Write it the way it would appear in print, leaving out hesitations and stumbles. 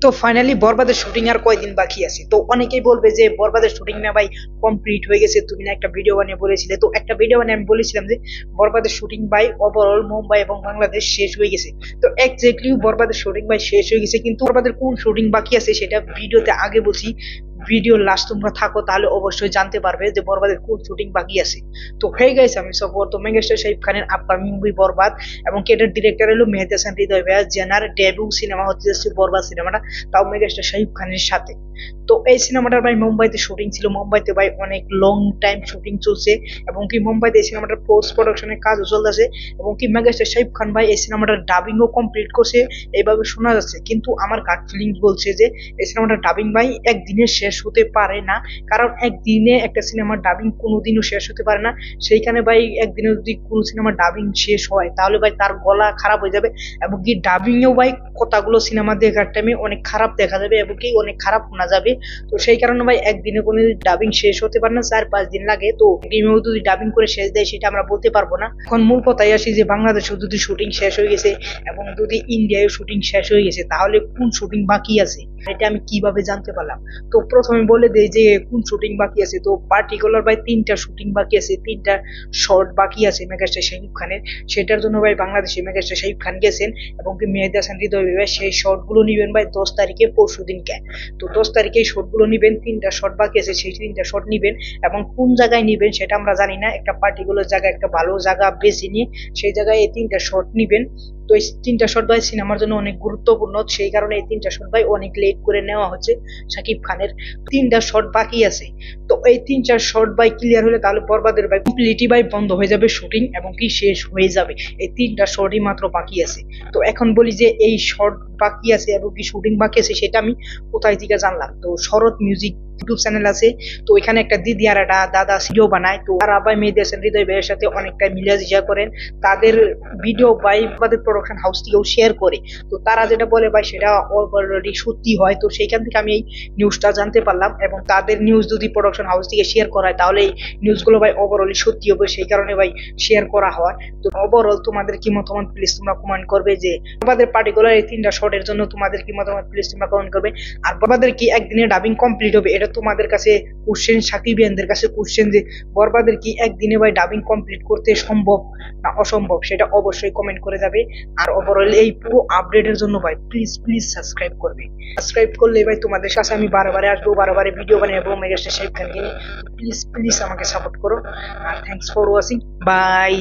তো ফাইনালি বরবাদের শুটিং আর কয়দিন বাকি আছে? তো অনেকেই বলবে যে বরবাদের শুটিং না ভাই কমপ্লিট হয়ে গেছে, তুমি না একটা ভিডিও বানিয়ে বলেছিলে। তো একটা ভিডিও বানিয়ে আমি বলেছিলাম যে বরবাদের শুটিং ভাই ওভারঅল মুম্বাই এবং বাংলাদেশ শেষ হয়ে গেছে। তো এক্স্যাক্টলি বরবাদের শুটিং ভাই শেষ হয়ে গেছে, কিন্তু বরবাদের কোন শুটিং বাকি আছে সেটা ভিডিওতে আগে বলছি। ভিডিও লাস্ট তোমরা থাকো তাহলে অবশ্যই জানতে পারবে যে বরবাদের কোন শুটিং বাকি আছে। তো হয়ে গেছে, আমি সফর তো মেগাস্টার শাহিদ খানের আপকামিং মুভি বরবাদ, এবং এটার ডিরেক্টর হলো মেহেদী হাসান হৃদয় ভাইয়া, যেনার ডেবিউ সিনেমা হচ্ছে বরবাদ সিনেমাটা, তাও মেগাস্টার শাহিদ খানের সাথে। তো এই সিনেমাটার ভাই মুম্বাইতে শুটিং ছিল, মুম্বাইতে ভাই অনেক লং টাইম শুটিং চলছে, এবং কি মুম্বাইতে এই সিনেমাটার পোস্ট প্রোডাকশনের কাজও চলতেছে, এবং কি মেগাস্টার শাহিদ খান ভাই এই সিনেমাটার ডাবিংও কমপ্লিট করছে এইভাবে শোনা যাচ্ছে। কিন্তু আমার গাট ফিলিংস বলছে যে এই সিনেমাটার ডাবিং ভাই একদিনে শেষ হতে পারে না, কারণ একদিনে একটা সিনেমার ডাবিং কোনোদিনও শেষ হতে পারে না। সেইখানে ভাই একদিনে যদি কোনো সিনেমার ডাবিং শেষ হয় তাহলে ভাই তার গলা খারাপ হয়ে যাবে, এবং কি ডাবিংয়েও ভাই কথাগুলো সিনেমা দেখার টাইমে অনেক খারাপ দেখা যাবে এবং কি অনেক খারাপ শোনা যাবে। তো সেই কারণে ভাই একদিনে কোনো ডাবিং শেষ হতে পারে না, 4-5 দিন লাগে। তো গেমেও যদি ডাবিং করে শেষ দেয় সেটা আমরা বলতে পারবো না। এখন মূল কথায় আসি যে বাংলাদেশেও যদি শুটিং শেষ হয়ে গেছে এবং যদি ইন্ডিয়ায় শুটিং শেষ হয়ে গেছে তাহলে কোন শুটিং বাকি আছে এটা আমি কিভাবে জানতে পারলাম? তো প্রথমে বলে দেই যে কোন শুটিং বাকি আছে। তো পার্টিকুলার ভাই 3টা শুটিং বাকি আছে, 3টা শর্ট বাকি আছে মেগাস্টার শাহিদ খানের। সেটার জন্য ভাই বাংলাদেশে মেগাস্টার শাহিদ খান গেছেন, এবং কি মেহেদী হাসান হৃদয় ভাই সেই শর্ট গুলো নিবেন ভাই 10 তারিখে, পরশু দিনকে। তো 10 তারিখে এই শর্ট গুলো নিবেন, 3টা শর্ট বাকি আছে, সেই 3টা শর্ট নিবেন। এবং কোন জায়গায় নিবেন সেটা আমরা জানি না, একটা পার্টিকুলার জায়গায় একটা ভালো জায়গা বেছে নিয়ে সেই জায়গায় এই 3টা শর্ট নিবেন। তো এই 3টা শট ভাই সিনেমার জন্য অনেক গুরুত্বপূর্ণ, সেই কারণে এই 3টা শট ভাই অনেক লেট করে নেওয়া হচ্ছে শাকিব খানের। 3টা শট বাকি আছে। তো এই 3-4 শট ভাই ক্লিয়ার হলে তাহলে বরবাদের ভাই কমপ্লিটলি ভাই বন্ধ হয়ে যাবে শুটিং, এবং কি শেষ হয়ে যাবে। এই 3টা শটই মাত্র বাকি আছে। তো এখন বলি যে এই শট বাকি আছে এবং কি শুটিং বাকি আছে সেটা আমি কোথায় থেকে জানলাম? তো শরৎ মিউজিক ইউটিউব চ্যানেল আছে, তো এখানে একটা দিদি আর একটা দাদা ভিডিও বানায়। তো তারা ভাই মেহেদী হাসান হৃদয় ভাইয়ের সাথে অনেকটা মিলাজিয়া করেন, তাদের ভিডিও ভাই আমাদের প্রোডাকশন হাউস থেকেও শেয়ার করে। তো তারা যেটা বলে ভাই সেটা অলরেডি সত্যি হয়। তো সেইখান থেকে আমি এই নিউজটা জানতে পারলাম, এবং তাদের নিউজ যদি প্রোডাকশন হাউস থেকে শেয়ার করা হয় তাহলে এই নিউজগুলো ভাই ওভারঅলি সত্যি হবে, সেই কারণে ভাই শেয়ার করা হয়। তো ওভারঅল তোমাদের কি মতামত প্লিজ তোমরা কমেন্ট করবে, যে আমাদের পার্টিকুলার এই 3টা শটের জন্য তোমাদের কি মতামত প্লিজ তোমরা কমেন্ট করবে। আর বাবাদের কি একদিনে ডাবিং কমপ্লিট হবে, এটা তোমাদের কাছে কোশ্চেন, সাকিবিয়ানদের কাছে কোশ্চেন, যে বরবাদের কি একদিনে ভাই ডাবিং কমপ্লিট করতে সম্ভব না অসম্ভব, সেটা অবশ্যই কমেন্ট করে যাবে। আর ওভারঅল এই পুরো আপডেটের জন্য ভাই প্লিজ প্লিজ সাবস্ক্রাইব করবে। সাবস্ক্রাইব করলে ভাই তোমাদের কাছে আমি বারবারে আসবো, বারবারে ভিডিও বানাবো মেগাস্টার শাহিদ খানকে নিয়ে। প্লিজ প্লিজ আমাকে সাপোর্ট করো। আর থ্যাংকস ফর ওয়াচিং, বাই।